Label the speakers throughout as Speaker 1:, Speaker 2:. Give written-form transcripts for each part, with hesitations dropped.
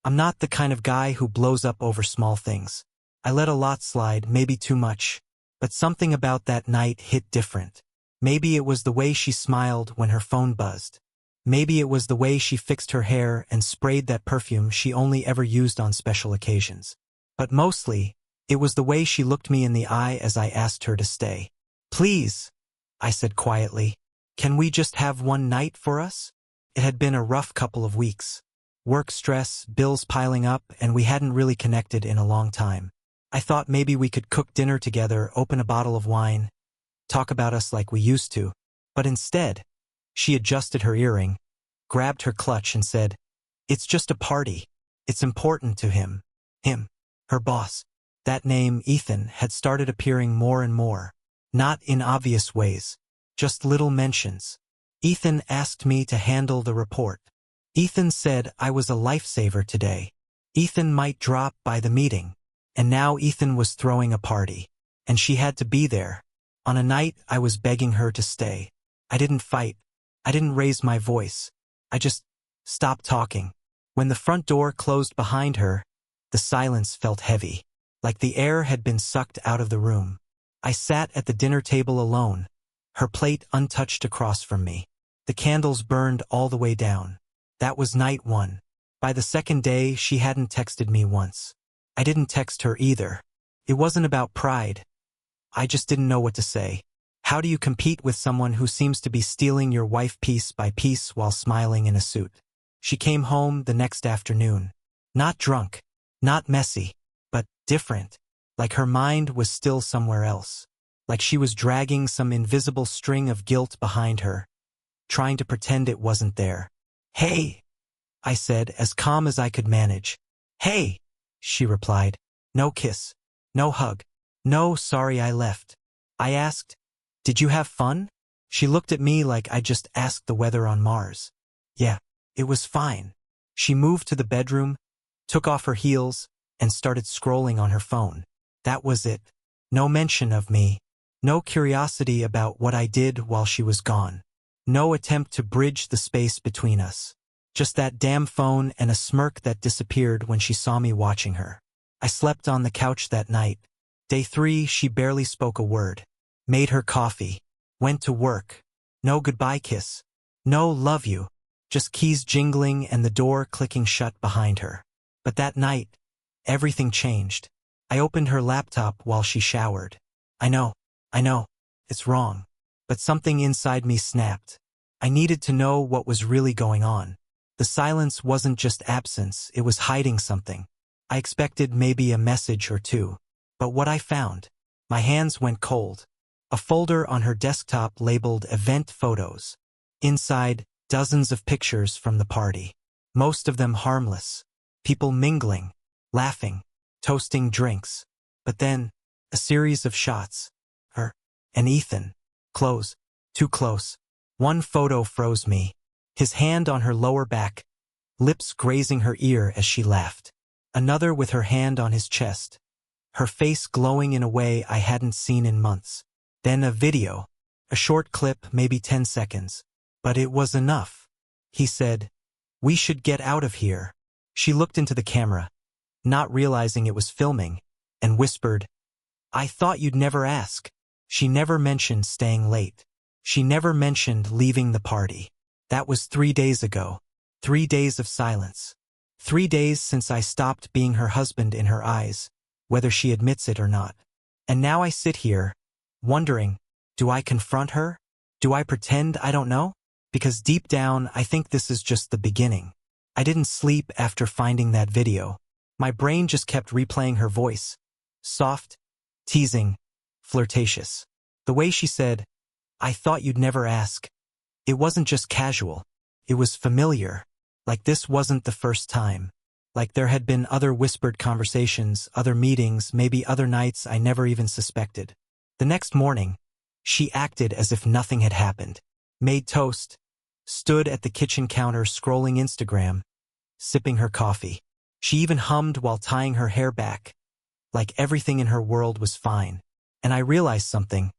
Speaker 1: I'm not the kind of guy who blows up over small things. I let a lot slide, maybe too much. But something about that night hit different. Maybe it was the way she smiled when her phone buzzed. Maybe it was the way she fixed her hair and sprayed that perfume she only ever used on special occasions. But mostly, it was the way she looked me in the eye as I asked her to stay. "Please," I said quietly, "can we just have one night for us?" It had been a rough couple of weeks. Work stress, bills piling up, and we hadn't really connected in a long time. I thought maybe we could cook dinner together, open a bottle of wine, talk about us like we used to. But instead, she adjusted her earring, grabbed her clutch and said, "It's just a party. It's important to him." Him. Her boss. That name, Ethan, had started appearing more and more. Not in obvious ways. Just little mentions. Ethan asked me to handle the report. Ethan said I was a lifesaver today. Ethan might drop by the meeting. And now Ethan was throwing a party. And she had to be there. On a night I was begging her to stay. I didn't fight. I didn't raise my voice. I just stopped talking. When the front door closed behind her, the silence felt heavy, like the air had been sucked out of the room. I sat at the dinner table alone, her plate untouched across from me. The candles burned all the way down. That was night one. By the second day, she hadn't texted me once. I didn't text her either. It wasn't about pride. I just didn't know what to say. How do you compete with someone who seems to be stealing your wife piece by piece while smiling in a suit? She came home the next afternoon. Not drunk, not messy, but different. Like her mind was still somewhere else. Like she was dragging some invisible string of guilt behind her, trying to pretend it wasn't there. "Hey," I said, as calm as I could manage. "Hey," she replied. No kiss. No hug. No sorry I left. I asked, "Did you have fun?" She looked at me like I just asked the weather on Mars. "Yeah, it was fine." She moved to the bedroom, took off her heels, and started scrolling on her phone. That was it. No mention of me. No curiosity about what I did while she was gone. No attempt to bridge the space between us. Just that damn phone and a smirk that disappeared when she saw me watching her. I slept on the couch that night. Day 3, she barely spoke a word. Made her coffee. Went to work. No goodbye kiss. No love you. Just keys jingling and the door clicking shut behind her. But that night, everything changed. I opened her laptop while she showered. I know, it's wrong. But something inside me snapped. I needed to know what was really going on. The silence wasn't just absence, it was hiding something. I expected maybe a message or two. But what I found? My hands went cold. A folder on her desktop labeled Event Photos. Inside, dozens of pictures from the party. Most of them harmless. People mingling, laughing, toasting drinks. But then, a series of shots. Her and Ethan. Close. Too close. One photo froze me. His hand on her lower back, lips grazing her ear as she laughed. Another with her hand on his chest. Her face glowing in a way I hadn't seen in months. Then a video. A short clip, maybe 10 seconds. But it was enough. He said, "We should get out of here." She looked into the camera, not realizing it was filming, and whispered, "I thought you'd never ask." She never mentioned staying late. She never mentioned leaving the party. That was 3 days ago. 3 days of silence. 3 days since I stopped being her husband in her eyes, whether she admits it or not. And now I sit here, wondering, do I confront her? Do I pretend I don't know? Because deep down, I think this is just the beginning. I didn't sleep after finding that video. My brain just kept replaying her voice. Soft, teasing, flirtatious. The way she said, "I thought you'd never ask." It wasn't just casual. It was familiar. Like this wasn't the first time. Like there had been other whispered conversations, other meetings, maybe other nights I never even suspected. The next morning, she acted as if nothing had happened. Made toast. Stood at the kitchen counter scrolling Instagram, sipping her coffee. She even hummed while tying her hair back. Like everything in her world was fine. And I realized something.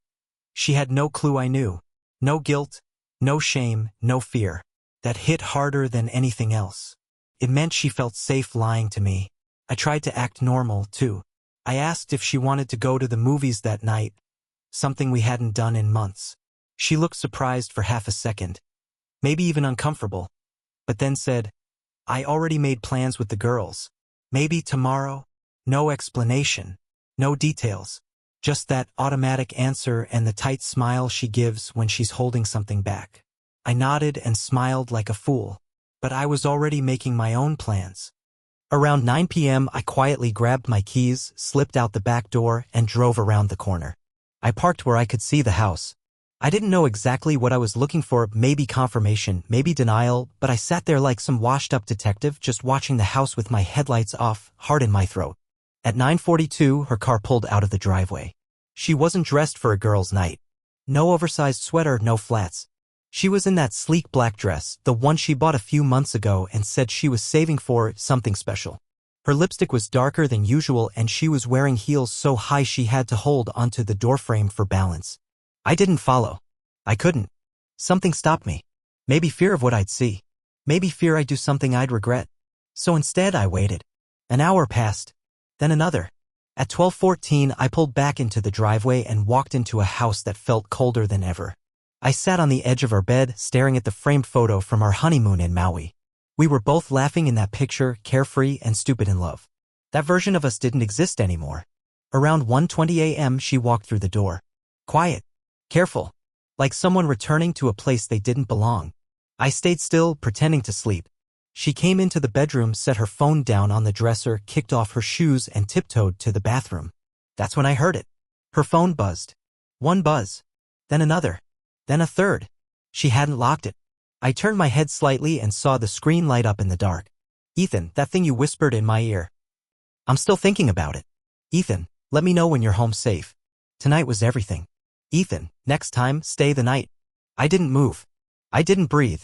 Speaker 1: She had no clue I knew. No guilt, no shame, no fear. That hit harder than anything else. It meant she felt safe lying to me. I tried to act normal, too. I asked if she wanted to go to the movies that night, something we hadn't done in months. She looked surprised for half a second, maybe even uncomfortable, but then said, "I already made plans with the girls. Maybe tomorrow?" No explanation, no details, just that automatic answer and the tight smile she gives when she's holding something back. I nodded and smiled like a fool, but I was already making my own plans. Around 9 p.m. I quietly grabbed my keys, slipped out the back door, and drove around the corner. I parked where I could see the house. I didn't know exactly what I was looking for, maybe confirmation, maybe denial, but I sat there like some washed-up detective, just watching the house with my headlights off, heart in my throat. At 9:42, her car pulled out of the driveway. She wasn't dressed for a girl's night. No oversized sweater, no flats. She was in that sleek black dress, the one she bought a few months ago and said she was saving for something special. Her lipstick was darker than usual and she was wearing heels so high she had to hold onto the doorframe for balance. I didn't follow. I couldn't. Something stopped me. Maybe fear of what I'd see. Maybe fear I'd do something I'd regret. So instead I waited. An hour passed. Then another. At 12:14 I pulled back into the driveway and walked into a house that felt colder than ever. I sat on the edge of our bed, staring at the framed photo from our honeymoon in Maui. We were both laughing in that picture, carefree and stupid in love. That version of us didn't exist anymore. Around 1:20 a.m. she walked through the door. Quiet. Careful. Like someone returning to a place they didn't belong. I stayed still, pretending to sleep. She came into the bedroom, set her phone down on the dresser, kicked off her shoes, and tiptoed to the bathroom. That's when I heard it. Her phone buzzed. One buzz. Then another. Then a third. She hadn't locked it. I turned my head slightly and saw the screen light up in the dark. "Ethan, that thing you whispered in my ear. I'm still thinking about it. Ethan, let me know when you're home safe. Tonight was everything. Ethan, next time, stay the night." I didn't move. I didn't breathe.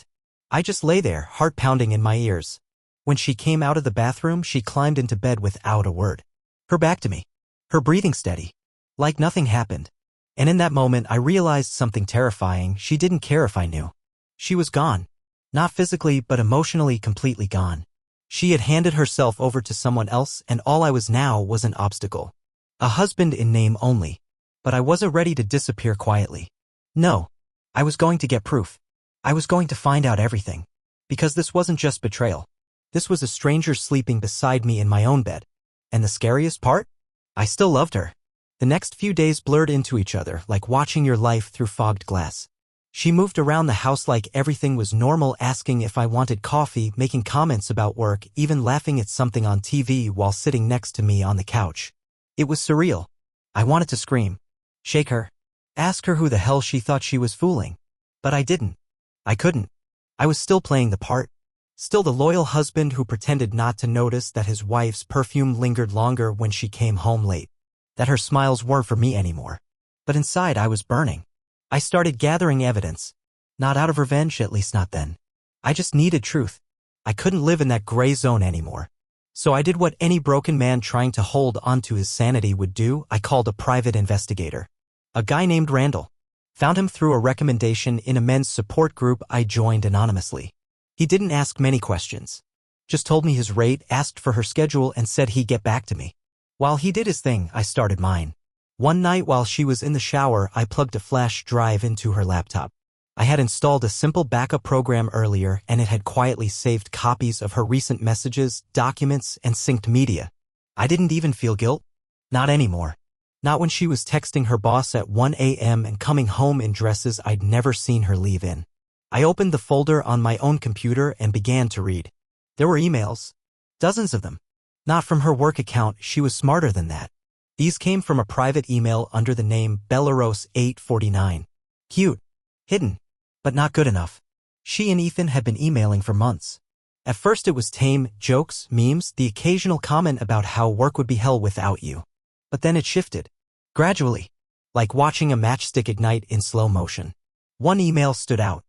Speaker 1: I just lay there, heart pounding in my ears. When she came out of the bathroom, she climbed into bed without a word. Her back to me. Her breathing steady. Like nothing happened. And in that moment, I realized something terrifying. She didn't care if I knew. She was gone. Not physically, but emotionally completely gone. She had handed herself over to someone else, and all I was now was an obstacle. A husband in name only. But I wasn't ready to disappear quietly. No. I was going to get proof. I was going to find out everything. Because this wasn't just betrayal. This was a stranger sleeping beside me in my own bed. And the scariest part? I still loved her. The next few days blurred into each other, like watching your life through fogged glass. She moved around the house like everything was normal, asking if I wanted coffee, making comments about work, even laughing at something on TV while sitting next to me on the couch. It was surreal. I wanted to scream. Shake her. Ask her who the hell she thought she was fooling. But I didn't. I couldn't. I was still playing the part. Still the loyal husband who pretended not to notice that his wife's perfume lingered longer when she came home late. That her smiles weren't for me anymore. But inside I was burning. I started gathering evidence. Not out of revenge, at least not then. I just needed truth. I couldn't live in that gray zone anymore. So I did what any broken man trying to hold onto his sanity would do. I called a private investigator. A guy named Randall. Found him through a recommendation in a men's support group I joined anonymously. He didn't ask many questions. Just told me his rate, asked for her schedule, and said he'd get back to me. While he did his thing, I started mine. One night while she was in the shower, I plugged a flash drive into her laptop. I had installed a simple backup program earlier, and it had quietly saved copies of her recent messages, documents, and synced media. I didn't even feel guilt. Not anymore. Not when she was texting her boss at 1 a.m. and coming home in dresses I'd never seen her leave in. I opened the folder on my own computer and began to read. There were emails. Dozens of them. Not from her work account, she was smarter than that. These came from a private email under the name Belarus849. Cute. Hidden. But not good enough. She and Ethan had been emailing for months. At first it was tame, jokes, memes, the occasional comment about how work would be hell without you. But then it shifted. Gradually. Like watching a matchstick ignite in slow motion. One email stood out.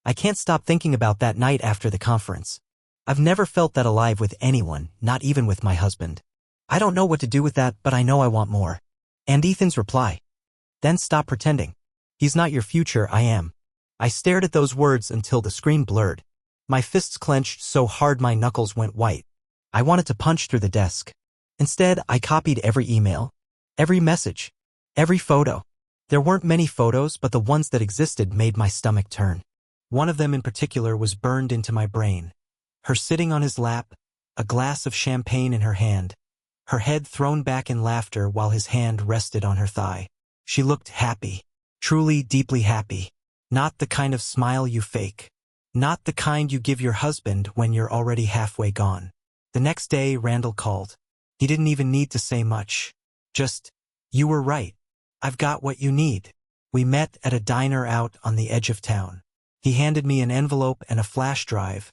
Speaker 1: I can't stop thinking about that night after the conference. I've never felt that alive with anyone, not even with my husband. I don't know what to do with that, but I know I want more. And Ethan's reply. Then stop pretending. He's not your future, I am. I stared at those words until the screen blurred. My fists clenched so hard my knuckles went white. I wanted to punch through the desk. Instead, I copied every email, every message, every photo. There weren't many photos, but the ones that existed made my stomach turn. One of them in particular was burned into my brain. Her sitting on his lap, a glass of champagne in her hand, her head thrown back in laughter while his hand rested on her thigh. She looked happy, truly deeply happy. Not the kind of smile you fake. Not the kind you give your husband when you're already halfway gone. The next day, Randall called. He didn't even need to say much. Just, "You were right. I've got what you need." We met at a diner out on the edge of town. He handed me an envelope and a flash drive,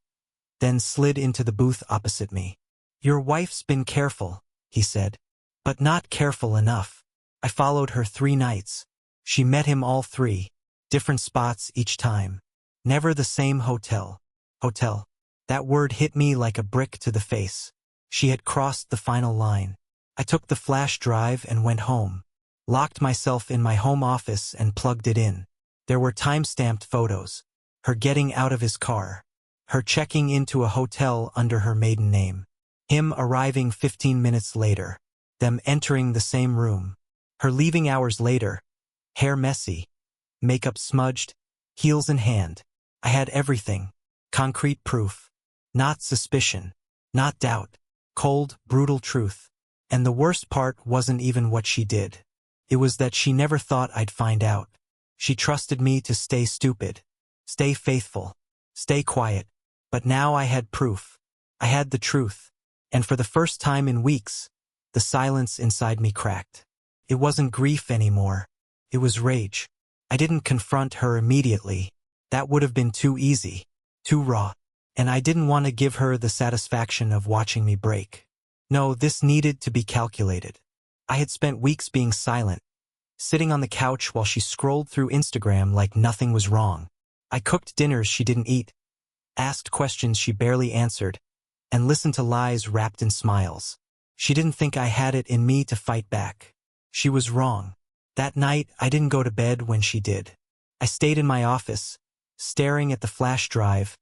Speaker 1: then slid into the booth opposite me. "Your wife's been careful," he said. "But not careful enough." I followed her 3 nights. She met him all 3, different spots each time. Never the same hotel. Hotel. That word hit me like a brick to the face. She had crossed the final line. I took the flash drive and went home. Locked myself in my home office and plugged it in. There were time-stamped photos. Her getting out of his car. Her checking into a hotel under her maiden name. Him arriving 15 minutes later. Them entering the same room. Her leaving hours later. Hair messy. Makeup smudged. Heels in hand. I had everything. Concrete proof. Not suspicion. Not doubt. Cold, brutal truth. And the worst part wasn't even what she did. It was that she never thought I'd find out. She trusted me to stay stupid. Stay faithful. Stay quiet. But now I had proof. I had the truth. And for the first time in weeks, the silence inside me cracked. It wasn't grief anymore. It was rage. I didn't confront her immediately. That would have been too easy. Too raw. And I didn't want to give her the satisfaction of watching me break. No, this needed to be calculated. I had spent weeks being silent, sitting on the couch while she scrolled through Instagram like nothing was wrong. I cooked dinners she didn't eat, asked questions she barely answered, and listened to lies wrapped in smiles. She didn't think I had it in me to fight back. She was wrong. That night, I didn't go to bed when she did. I stayed in my office, staring at the flash drive,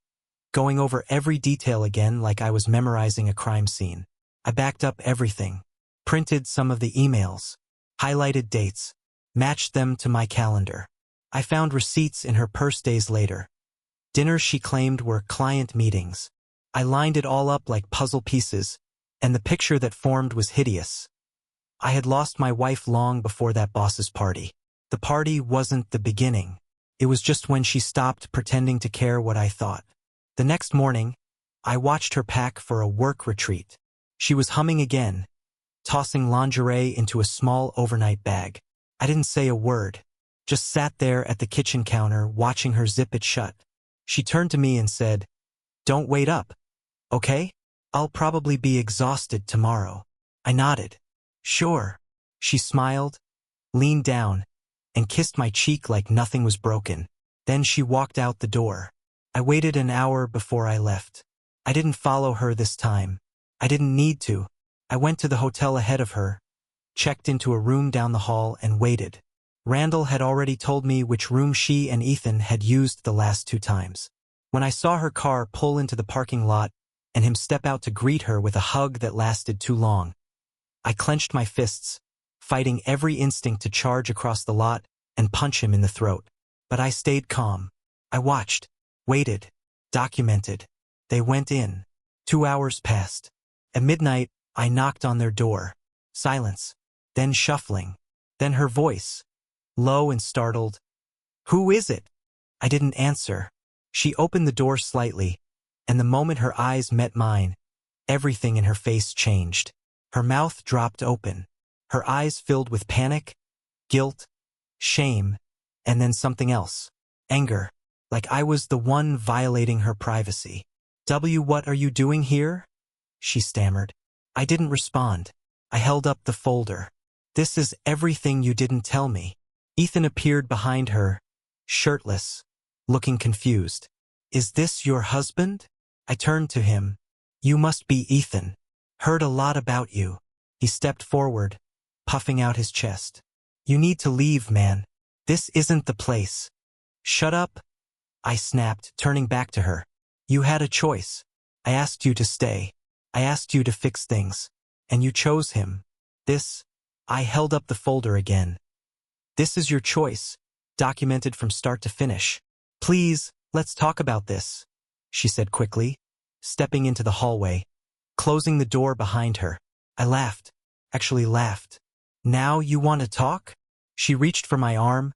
Speaker 1: going over every detail again like I was memorizing a crime scene. I backed up everything, printed some of the emails, highlighted dates, matched them to my calendar. I found receipts in her purse days later. Dinners she claimed were client meetings. I lined it all up like puzzle pieces, and the picture that formed was hideous. I had lost my wife long before that boss's party. The party wasn't the beginning. It was just when she stopped pretending to care what I thought. The next morning, I watched her pack for a work retreat. She was humming again, tossing lingerie into a small overnight bag. I didn't say a word, just sat there at the kitchen counter watching her zip it shut. She turned to me and said, "Don't wait up, okay? I'll probably be exhausted tomorrow." I nodded. "Sure." She smiled, leaned down, and kissed my cheek like nothing was broken. Then she walked out the door. I waited an hour before I left. I didn't follow her this time. I didn't need to. I went to the hotel ahead of her, checked into a room down the hall, and waited. Randall had already told me which room she and Ethan had used the last 2 times. When I saw her car pull into the parking lot and him step out to greet her with a hug that lasted too long, I clenched my fists, fighting every instinct to charge across the lot and punch him in the throat. But I stayed calm. I watched, waited, documented. They went in. 2 hours passed. At midnight, I knocked on their door. Silence. Then shuffling. Then her voice. Low and startled. "Who is it?" I didn't answer. She opened the door slightly, and the moment her eyes met mine, everything in her face changed. Her mouth dropped open. Her eyes filled with panic, guilt, shame, and then something else. Anger. Like I was the one violating her privacy. "What are you doing here?" she stammered. I didn't respond. I held up the folder. "This is everything you didn't tell me." Ethan appeared behind her, shirtless, looking confused. "Is this your husband?" I turned to him. "You must be Ethan. Heard a lot about you." He stepped forward, puffing out his chest. "You need to leave, man. This isn't the place." "Shut up," I snapped, turning back to her. You had a choice. I asked you to stay. I asked you to fix things. And you chose him. This, I held up the folder again. This is your choice, documented from start to finish. Please, let's talk about this, she said quickly, stepping into the hallway, closing the door behind her. I laughed, actually laughed. Now you want to talk? She reached for my arm,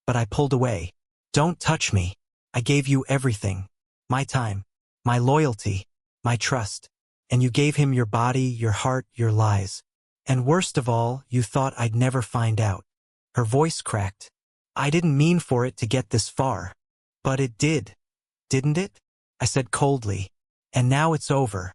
Speaker 1: but I pulled away. Don't touch me. I gave you everything. My time, my loyalty, my trust. And you gave him your body, your heart, your lies. And worst of all, you thought I'd never find out. Her voice cracked. I didn't mean for it to get this far. But it did. Didn't it? I said coldly. And now it's over.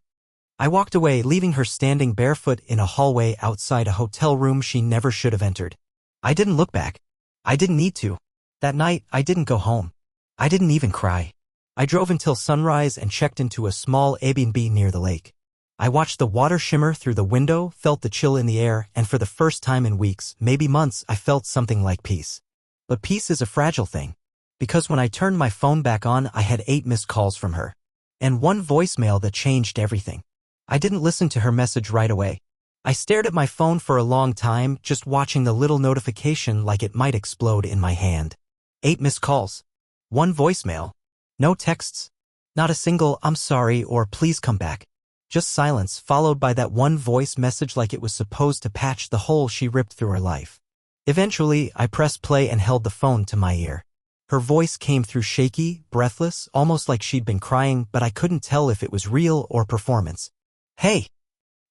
Speaker 1: I walked away, leaving her standing barefoot in a hallway outside a hotel room she never should have entered. I didn't look back. I didn't need to. That night, I didn't go home. I didn't even cry. I drove until sunrise and checked into a small Airbnb near the lake. I watched the water shimmer through the window, felt the chill in the air, and for the first time in weeks, maybe months, I felt something like peace. But peace is a fragile thing. Because when I turned my phone back on, I had 8 missed calls from her. And one voicemail that changed everything. I didn't listen to her message right away. I stared at my phone for a long time, just watching the little notification like it might explode in my hand. 8 missed calls. 1 voicemail. No texts. Not a single "I'm sorry" or "please come back." Just silence, followed by that one voice message like it was supposed to patch the hole she ripped through her life. Eventually, I pressed play and held the phone to my ear. Her voice came through shaky, breathless, almost like she'd been crying, but I couldn't tell if it was real or performance. Hey.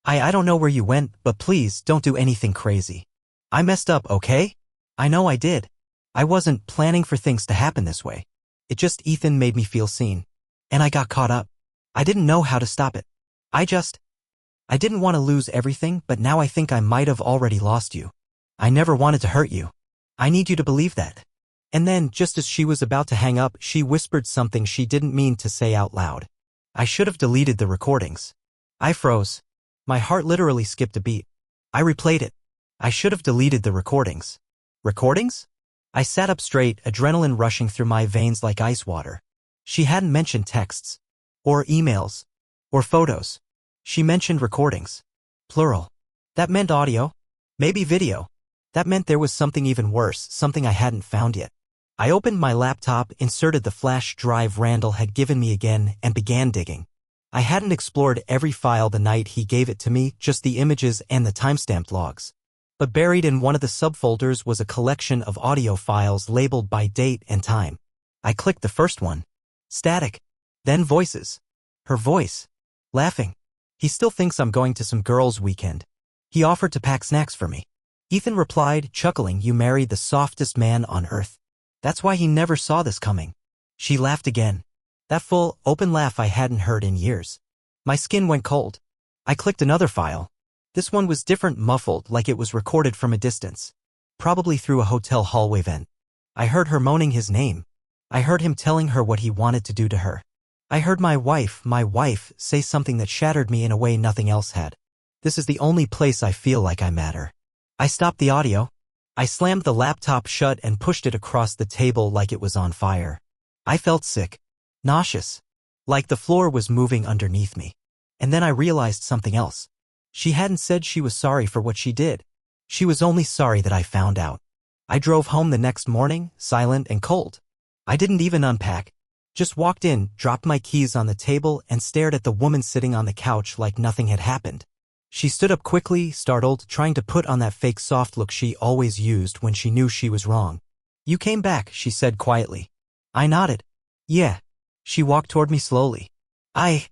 Speaker 1: I don't know where you went, but please don't do anything crazy. I messed up, okay? I know I did. I wasn't planning for things to happen this way. It just Ethan made me feel seen. And I got caught up. I didn't know how to stop it. I didn't want to lose everything, but now I think I might have already lost you. I never wanted to hurt you. I need you to believe that. And then, just as she was about to hang up, she whispered something she didn't mean to say out loud. I should have deleted the recordings. I froze. My heart literally skipped a beat. I replayed it. I should have deleted the recordings. Recordings? I sat up straight, adrenaline rushing through my veins like ice water. She hadn't mentioned texts. Or emails. Or photos. She mentioned recordings. Plural. That meant audio. Maybe video. That meant there was something even worse, something I hadn't found yet. I opened my laptop, inserted the flash drive Randall had given me again, and began digging. I hadn't explored every file the night he gave it to me, just the images and the timestamped logs. But buried in one of the subfolders was a collection of audio files labeled by date and time. I clicked the first one. Static. Then voices. Her voice. Laughing. He still thinks I'm going to some girls' weekend. He offered to pack snacks for me. Ethan replied, chuckling, "You married the softest man on earth. That's why he never saw this coming." She laughed again. That full, open laugh I hadn't heard in years. My skin went cold. I clicked another file. This one was different, muffled, like it was recorded from a distance. Probably through a hotel hallway vent. I heard her moaning his name. I heard him telling her what he wanted to do to her. I heard my wife, say something that shattered me in a way nothing else had. This is the only place I feel like I matter. I stopped the audio. I slammed the laptop shut and pushed it across the table like it was on fire. I felt sick. Nauseous. Like the floor was moving underneath me. And then I realized something else. She hadn't said she was sorry for what she did. She was only sorry that I found out. I drove home the next morning, silent and cold. I didn't even unpack. Just walked in, dropped my keys on the table, and stared at the woman sitting on the couch like nothing had happened. She stood up quickly, startled, trying to put on that fake soft look she always used when she knew she was wrong. "You came back," she said quietly. I nodded. "Yeah." She walked toward me slowly. I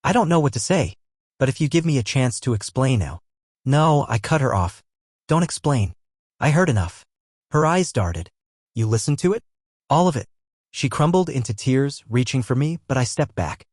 Speaker 1: don't know what to say. But if you give me a chance to explain now." "No," I cut her off. "Don't explain. I heard enough." Her eyes darted. "You listened to it?" "All of it." She crumbled into tears, reaching for me, but I stepped back.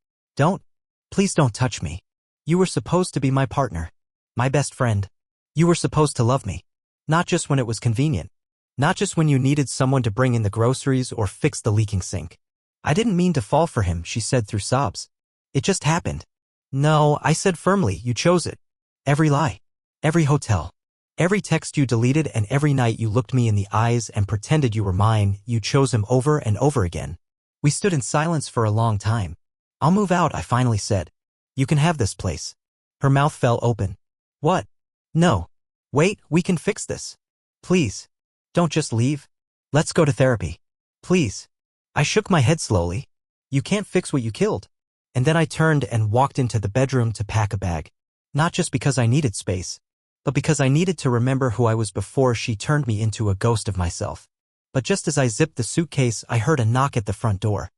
Speaker 1: Please don't touch me. You were supposed to be my partner. My best friend. You were supposed to love me. Not just when it was convenient. Not just when you needed someone to bring in the groceries or fix the leaking sink." "I didn't mean to fall for him," she said through sobs. "It just happened." "No," I said firmly, "you chose it. Every lie. Every hotel. Every text you deleted, and every night you looked me in the eyes and pretended you were mine, you chose him over and over again." We stood in silence for a long time. I'll move out, I finally said. You can have this place. Her mouth fell open. What? No. Wait, we can fix this. Please. Don't just leave. Let's go to therapy. Please. I shook my head slowly. You can't fix what you killed. And then I turned and walked into the bedroom to pack a bag. Not just because I needed space, but because I needed to remember who I was before she turned me into a ghost of myself. But just as I zipped the suitcase, I heard a knock at the front door.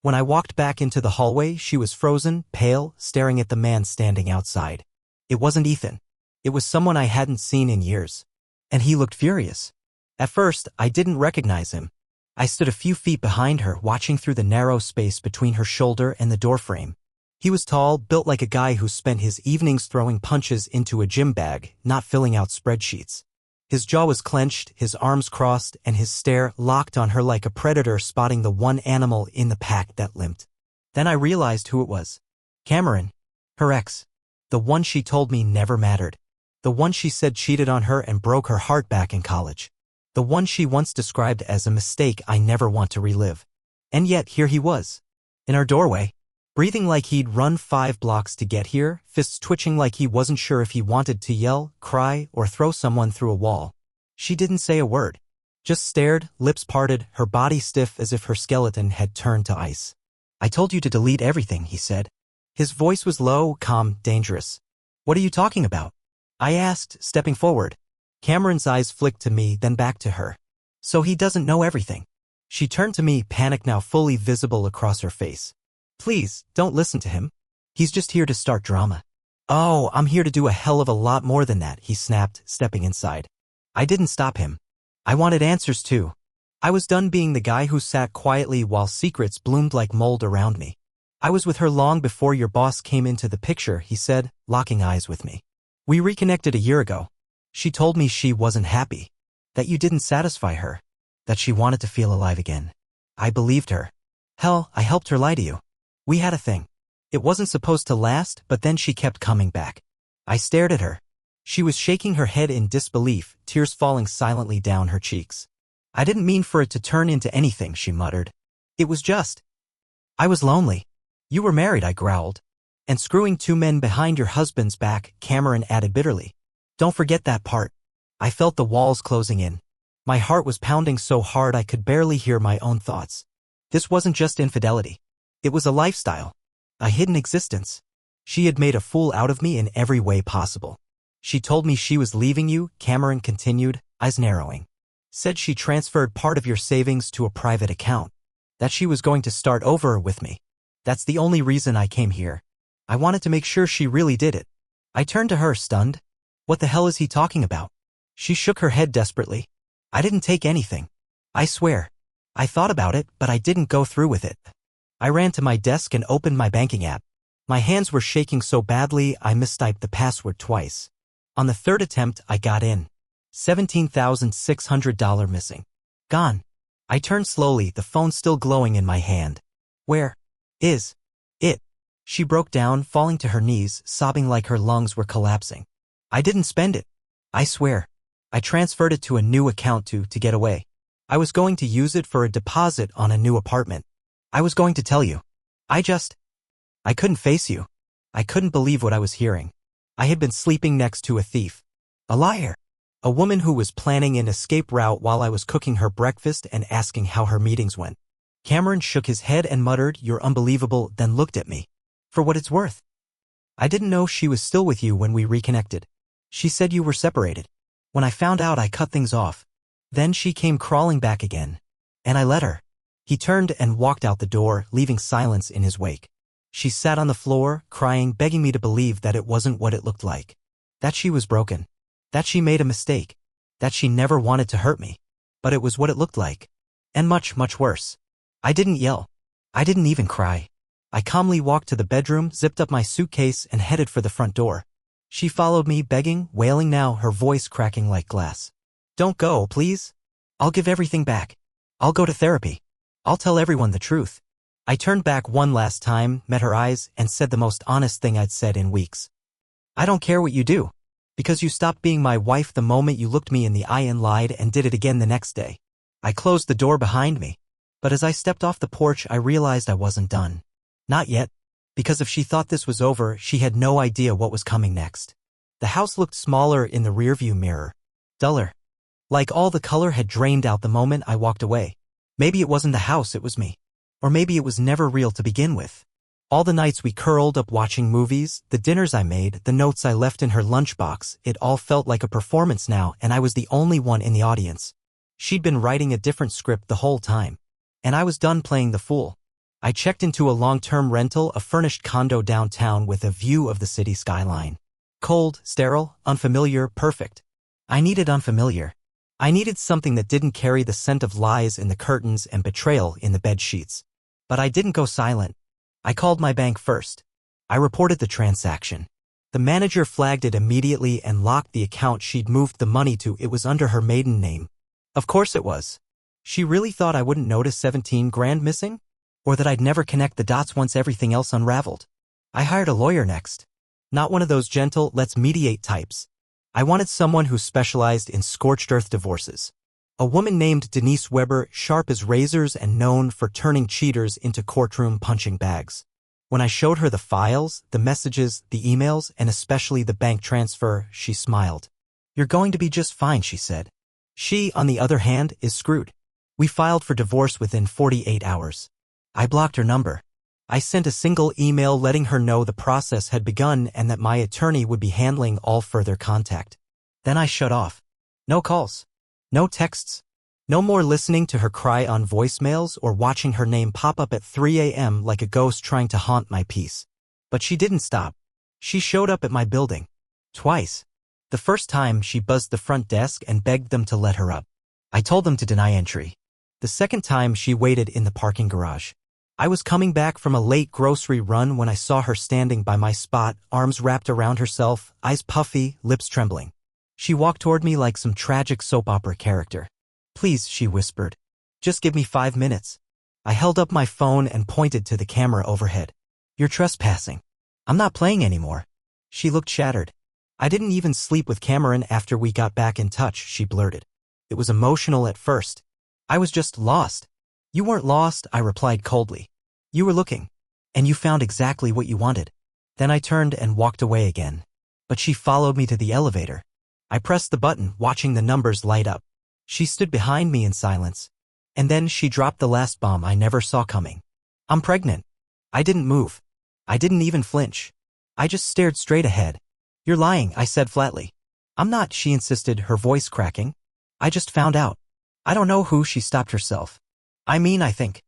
Speaker 1: When I walked back into the hallway, she was frozen, pale, staring at the man standing outside. It wasn't Ethan. It was someone I hadn't seen in years. And he looked furious. At first, I didn't recognize him. I stood a few feet behind her, watching through the narrow space between her shoulder and the doorframe. He was tall, built like a guy who spent his evenings throwing punches into a gym bag, not filling out spreadsheets. His jaw was clenched, his arms crossed, and his stare locked on her like a predator spotting the one animal in the pack that limped. Then I realized who it was. Cameron. Her ex. The one she told me never mattered. The one she said cheated on her and broke her heart back in college. The one she once described as a mistake I never want to relive. And yet here he was. In our doorway. Breathing like he'd run 5 blocks to get here, fists twitching like he wasn't sure if he wanted to yell, cry, or throw someone through a wall. She didn't say a word. Just stared, lips parted, her body stiff as if her skeleton had turned to ice. I told you to delete everything, he said. His voice was low, calm, dangerous. What are you talking about? I asked, stepping forward. Cameron's eyes flicked to me, then back to her. So he doesn't know everything. She turned to me, panic now fully visible across her face. Please, don't listen to him. He's just here to start drama. Oh, I'm here to do a hell of a lot more than that, he snapped, stepping inside. I didn't stop him. I wanted answers too. I was done being the guy who sat quietly while secrets bloomed like mold around me. I was with her long before your boss came into the picture, he said, locking eyes with me. We reconnected a year ago. She told me she wasn't happy. That you didn't satisfy her. That she wanted to feel alive again. I believed her. Hell, I helped her lie to you. We had a thing. It wasn't supposed to last, but then she kept coming back. I stared at her. She was shaking her head in disbelief, tears falling silently down her cheeks. I didn't mean for it to turn into anything, she muttered. It was just. I was lonely. You were married, I growled. And screwing 2 men behind your husband's back, Cameron added bitterly. Don't forget that part. I felt the walls closing in. My heart was pounding so hard I could barely hear my own thoughts. This wasn't just infidelity. It was a lifestyle. A hidden existence. She had made a fool out of me in every way possible. She told me she was leaving you, Cameron continued, eyes narrowing. Said she transferred part of your savings to a private account. That she was going to start over with me. That's the only reason I came here. I wanted to make sure she really did it. I turned to her, stunned. What the hell is he talking about? She shook her head desperately. I didn't take anything. I swear. I thought about it, but I didn't go through with it. I ran to my desk and opened my banking app. My hands were shaking so badly I mistyped the password twice. On the 3rd attempt, I got in. $17,600 missing. Gone. I turned slowly, the phone still glowing in my hand. Where is it? She broke down, falling to her knees, sobbing like her lungs were collapsing. I didn't spend it. I swear. I transferred it to a new account to get away. I was going to use it for a deposit on a new apartment. I was going to tell you. I couldn't face you. I couldn't believe what I was hearing. I had been sleeping next to a thief. A liar. A woman who was planning an escape route while I was cooking her breakfast and asking how her meetings went. Cameron shook his head and muttered, "You're unbelievable," then looked at me. For what it's worth. I didn't know she was still with you when we reconnected. She said you were separated. When I found out, I cut things off. Then she came crawling back again. And I let her. He turned and walked out the door, leaving silence in his wake. She sat on the floor, crying, begging me to believe that it wasn't what it looked like. That she was broken. That she made a mistake. That she never wanted to hurt me. But it was what it looked like. And much, much worse. I didn't yell. I didn't even cry. I calmly walked to the bedroom, zipped up my suitcase, and headed for the front door. She followed me, begging, wailing now, her voice cracking like glass. Don't go, please. I'll give everything back. I'll go to therapy. I'll tell everyone the truth. I turned back one last time, met her eyes, and said the most honest thing I'd said in weeks. I don't care what you do. Because you stopped being my wife the moment you looked me in the eye and lied and did it again the next day. I closed the door behind me. But as I stepped off the porch, I realized I wasn't done. Not yet. Because if she thought this was over, she had no idea what was coming next. The house looked smaller in the rearview mirror. Duller. Like all the color had drained out the moment I walked away. Maybe it wasn't the house, it was me. Or maybe it was never real to begin with. All the nights we curled up watching movies, the dinners I made, the notes I left in her lunchbox, it all felt like a performance now, and I was the only one in the audience. She'd been writing a different script the whole time. And I was done playing the fool. I checked into a long-term rental, a furnished condo downtown with a view of the city skyline. Cold, sterile, unfamiliar, perfect. I needed unfamiliar. I needed something that didn't carry the scent of lies in the curtains and betrayal in the bed sheets. But I didn't go silent. I called my bank first. I reported the transaction. The manager flagged it immediately and locked the account she'd moved the money to. It was under her maiden name. Of course it was. She really thought I wouldn't notice 17 grand missing? Or that I'd never connect the dots once everything else unraveled. I hired a lawyer next. Not one of those gentle, let's mediate types. I wanted someone who specialized in scorched earth divorces. A woman named Denise Weber, sharp as razors and known for turning cheaters into courtroom punching bags. When I showed her the files, the messages, the emails, and especially the bank transfer, she smiled. You're going to be just fine, she said. She, on the other hand, is screwed. We filed for divorce within 48 hours. I blocked her number. I sent a single email letting her know the process had begun and that my attorney would be handling all further contact. Then I shut off. No calls. No texts. No more listening to her cry on voicemails or watching her name pop up at 3 a.m. like a ghost trying to haunt my peace. But she didn't stop. She showed up at my building. Twice. The first time, she buzzed the front desk and begged them to let her up. I told them to deny entry. The second time, she waited in the parking garage. I was coming back from a late grocery run when I saw her standing by my spot, arms wrapped around herself, eyes puffy, lips trembling. She walked toward me like some tragic soap opera character. Please, she whispered. Just give me 5 minutes. I held up my phone and pointed to the camera overhead. You're trespassing. I'm not playing anymore. She looked shattered. I didn't even sleep with Cameron after we got back in touch, she blurted. It was emotional at first. I was just lost. You weren't lost, I replied coldly. You were looking. And you found exactly what you wanted. Then I turned and walked away again. But she followed me to the elevator. I pressed the button, watching the numbers light up. She stood behind me in silence. And then she dropped the last bomb I never saw coming. I'm pregnant. I didn't move. I didn't even flinch. I just stared straight ahead. You're lying, I said flatly. I'm not, she insisted, her voice cracking. I just found out. I don't know who, she stopped herself. I think.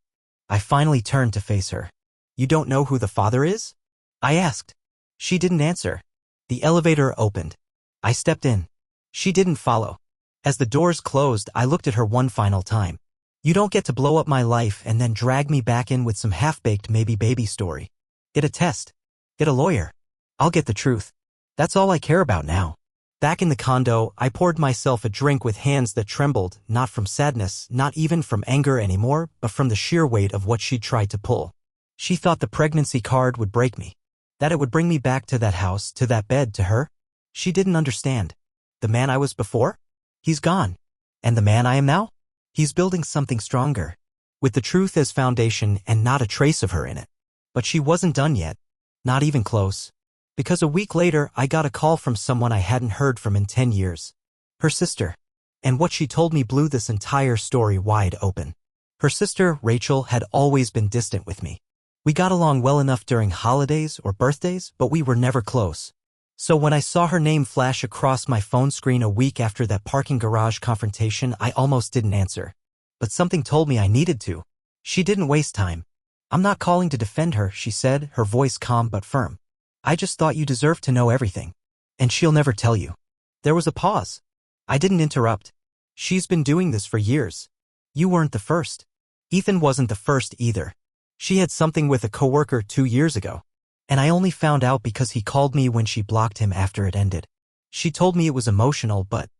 Speaker 1: I finally turned to face her. You don't know who the father is? I asked. She didn't answer. The elevator opened. I stepped in. She didn't follow. As the doors closed, I looked at her one final time. You don't get to blow up my life and then drag me back in with some half-baked maybe baby story. Get a test. Get a lawyer. I'll get the truth. That's all I care about now. Back in the condo, I poured myself a drink with hands that trembled, not from sadness, not even from anger anymore, but from the sheer weight of what she'd tried to pull. She thought the pregnancy card would break me. That it would bring me back to that house, to that bed, to her. She didn't understand. The man I was before? He's gone. And the man I am now? He's building something stronger. With the truth as foundation and not a trace of her in it. But she wasn't done yet. Not even close. Because a week later, I got a call from someone I hadn't heard from in 10 years. Her sister. And what she told me blew this entire story wide open. Her sister, Rachel, had always been distant with me. We got along well enough during holidays or birthdays, but we were never close. So when I saw her name flash across my phone screen a week after that parking garage confrontation, I almost didn't answer. But something told me I needed to. She didn't waste time. I'm not calling to defend her, she said, her voice calm but firm. I just thought you deserved to know everything. And she'll never tell you. There was a pause. I didn't interrupt. She's been doing this for years. You weren't the first. Ethan wasn't the first either. She had something with a coworker 2 years ago. And I only found out because he called me when she blocked him after it ended. She told me it was emotional, but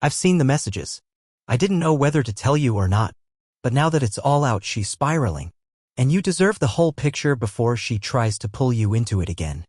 Speaker 1: I've seen the messages. I didn't know whether to tell you or not. But now that it's all out, she's spiraling. And you deserve the whole picture before she tries to pull you into it again.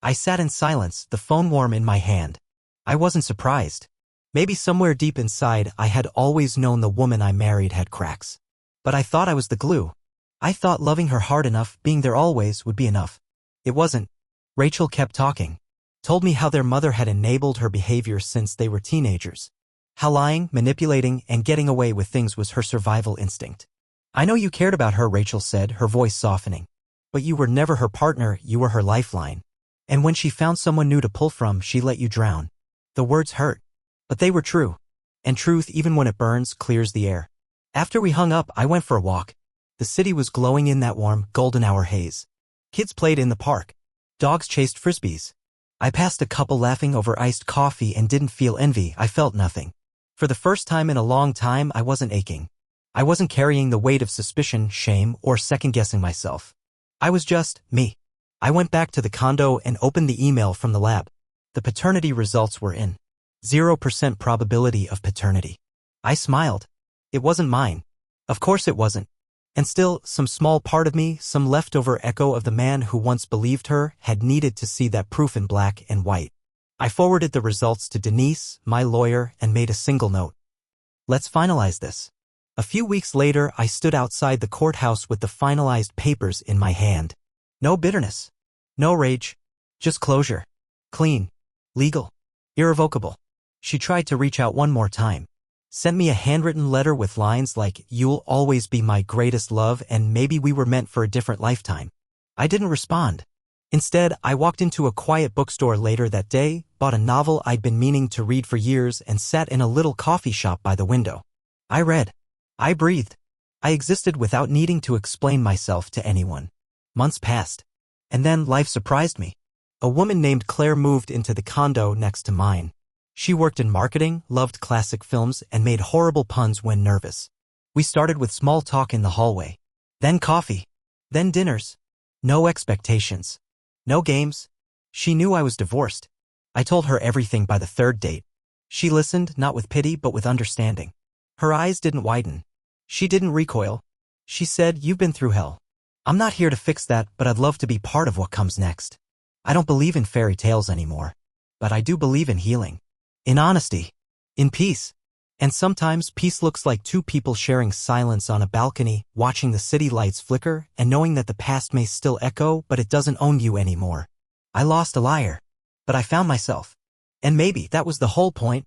Speaker 1: I sat in silence, the phone warm in my hand. I wasn't surprised. Maybe somewhere deep inside, I had always known the woman I married had cracks. But I thought I was the glue. I thought loving her hard enough, being there always, would be enough. It wasn't. Rachel kept talking. Told me how their mother had enabled her behavior since they were teenagers. How lying, manipulating, and getting away with things was her survival instinct. I know you cared about her, Rachel said, her voice softening. But you were never her partner, you were her lifeline. And when she found someone new to pull from, she let you drown. The words hurt. But they were true. And truth, even when it burns, clears the air. After we hung up, I went for a walk. The city was glowing in that warm, golden hour haze. Kids played in the park. Dogs chased frisbees. I passed a couple laughing over iced coffee and didn't feel envy, I felt nothing. For the first time in a long time, I wasn't aching. I wasn't carrying the weight of suspicion, shame, or second-guessing myself. I was just me. I went back to the condo and opened the email from the lab. The paternity results were in. 0% probability of paternity. I smiled. It wasn't mine. Of course it wasn't. And still, some small part of me, some leftover echo of the man who once believed her, had needed to see that proof in black and white. I forwarded the results to Denise, my lawyer, and made a single note. Let's finalize this. A few weeks later, I stood outside the courthouse with the finalized papers in my hand. No bitterness. No rage. Just closure. Clean. Legal. Irrevocable. She tried to reach out one more time. Sent me a handwritten letter with lines like, "You'll always be my greatest love and maybe we were meant for a different lifetime." I didn't respond. Instead, I walked into a quiet bookstore later that day, bought a novel I'd been meaning to read for years, and sat in a little coffee shop by the window. I read. I breathed. I existed without needing to explain myself to anyone. Months passed. And then life surprised me. A woman named Claire moved into the condo next to mine. She worked in marketing, loved classic films, and made horrible puns when nervous. We started with small talk in the hallway. Then coffee. Then dinners. No expectations. No games. She knew I was divorced. I told her everything by the third date. She listened, not with pity, but with understanding. Her eyes didn't widen. She didn't recoil. She said, "You've been through hell. I'm not here to fix that, but I'd love to be part of what comes next. I don't believe in fairy tales anymore. But I do believe in healing. In honesty. In peace. And sometimes peace looks like two people sharing silence on a balcony, watching the city lights flicker, and knowing that the past may still echo, but it doesn't own you anymore. I lost a liar. But I found myself. And maybe that was the whole point.